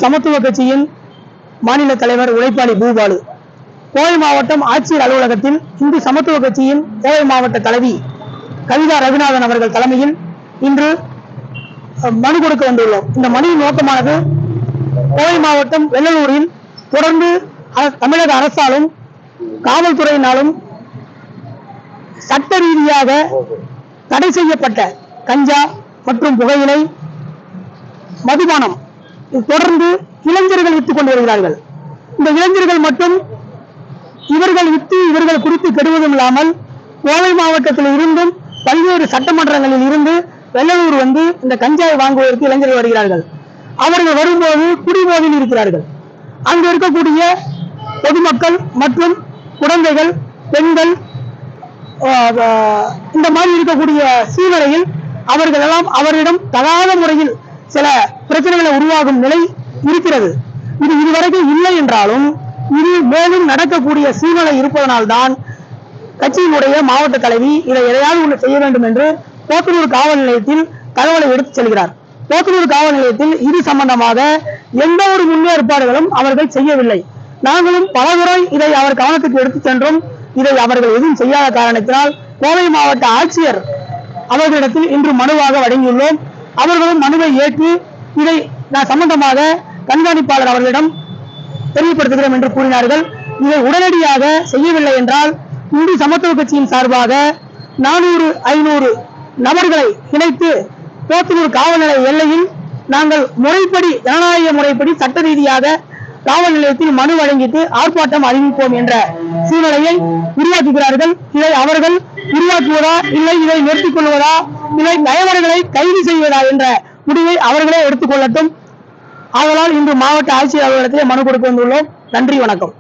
சமத்துவ கட்சியின் மாநில தலைவர் உழைப்பாளி பூபாலு. கோவை மாவட்டம் ஆட்சியர் அலுவலகத்தில் இந்து சமத்துவ கட்சியின் கோவை மாவட்ட தலைவி கவிதா ரகுநாதன் அவர்கள் தலைமையில் இன்று மனு கொடுக்க வந்துள்ளோம். இந்த மனுவின் நோக்கமானது, கோவை மாவட்டம் வெள்ளலூரில் தொடர்ந்து தமிழக அரசாலும் காவல்துறையினாலும் சட்ட ரீதியாக தடை செய்யப்பட்ட கஞ்சா மற்றும் புகையிலை, மதுபானம் தொடர்ந்து இளைஞர்கள் வித்துக் கொண்டு வருகிறார்கள். இந்த இளைஞர்கள் மட்டும் இவர்கள் வித்து இவர்கள் குறித்து கெடுவதும் இல்லாமல் கோவை மாவட்டத்தில் இருந்தும் பல்வேறு சட்டமன்றங்களில் இருந்து வெள்ளலூர் வந்து இந்த கஞ்சாவை வாங்குவதற்கு இளைஞர்கள் வருகிறார்கள். அவர்கள் வரும்போது குடிபோதையில் இருக்கிறார்கள். அங்கு இருக்கக்கூடிய பொதுமக்கள் மற்றும் குழந்தைகள், பெண்கள் இந்த மாதிரி இருக்கக்கூடிய சூழ்நிலையில் அவர்கள் எல்லாம் அவரிடம் தகாத முறையில் சில பிரச்சனைகளை உருவாகும் நிலை இருக்கிறது. இது இதுவரைக்கும் இல்லை என்றாலும் இது மேலும் நடக்கக்கூடிய சூழ்நிலை இருப்பதனால்தான் கட்சியினுடைய மாவட்ட தலைவி இதை எதையாவது ஒன்று செய்ய வேண்டும் என்று போத்தனூர் காவல் நிலையத்தில் தகவலை எடுத்துச் செல்கிறார். போத்தனூர் காவல் நிலையத்தில் இது சம்பந்தமாக எந்த ஒரு முன்னேற்பாடுகளும் அவர்கள் செய்யவில்லை. நாங்களும் பலமுறை இதை அவர் கவனத்துக்கு எடுத்துச் சென்றோம். இதை அவர்கள் எதுவும் செய்யாத காரணத்தினால் கோவை மாவட்ட ஆட்சியர் அவர்களிடத்தில் இன்று மனுவாக வழங்கியுள்ளோம். அவர்களும் மனுவை ஏற்று இதை சம்பந்தமாக கண்காணிப்பாளர் அவர்களிடம் தெரியப்படுத்துகிறோம் என்று கூறினார்கள். இதை உடனடியாக செய்யவில்லை என்றால் இந்து சமத்துவ கட்சியின் சார்பாக 400-500 நபர்களை இணைத்து போத்தனூர் காவல் நிலைய எல்லையில் நாங்கள் முறைப்படி, ஜனநாயக முறைப்படி சட்ட ரீதியாக காவல் நிலையத்தில் மனு வழங்கிட்டு ஆர்ப்பாட்டம் அறிவிப்போம் என்ற சூழ்நிலையை உருவாக்குகிறார்கள். இதை அவர்கள் உருவாக்குவதா, இல்லை இதை நிறுத்திக் கொள்வதா, இல்லை நயவர்களை கைது செய்வதா என்ற முடிவை அவர்களே எடுத்துக் கொள்ளட்டும். ஆதலால் இன்று மாவட்ட ஆட்சியர் அலுவலகத்திலே மனு கொடுக்க வந்துள்ளோம். நன்றி, வணக்கம்.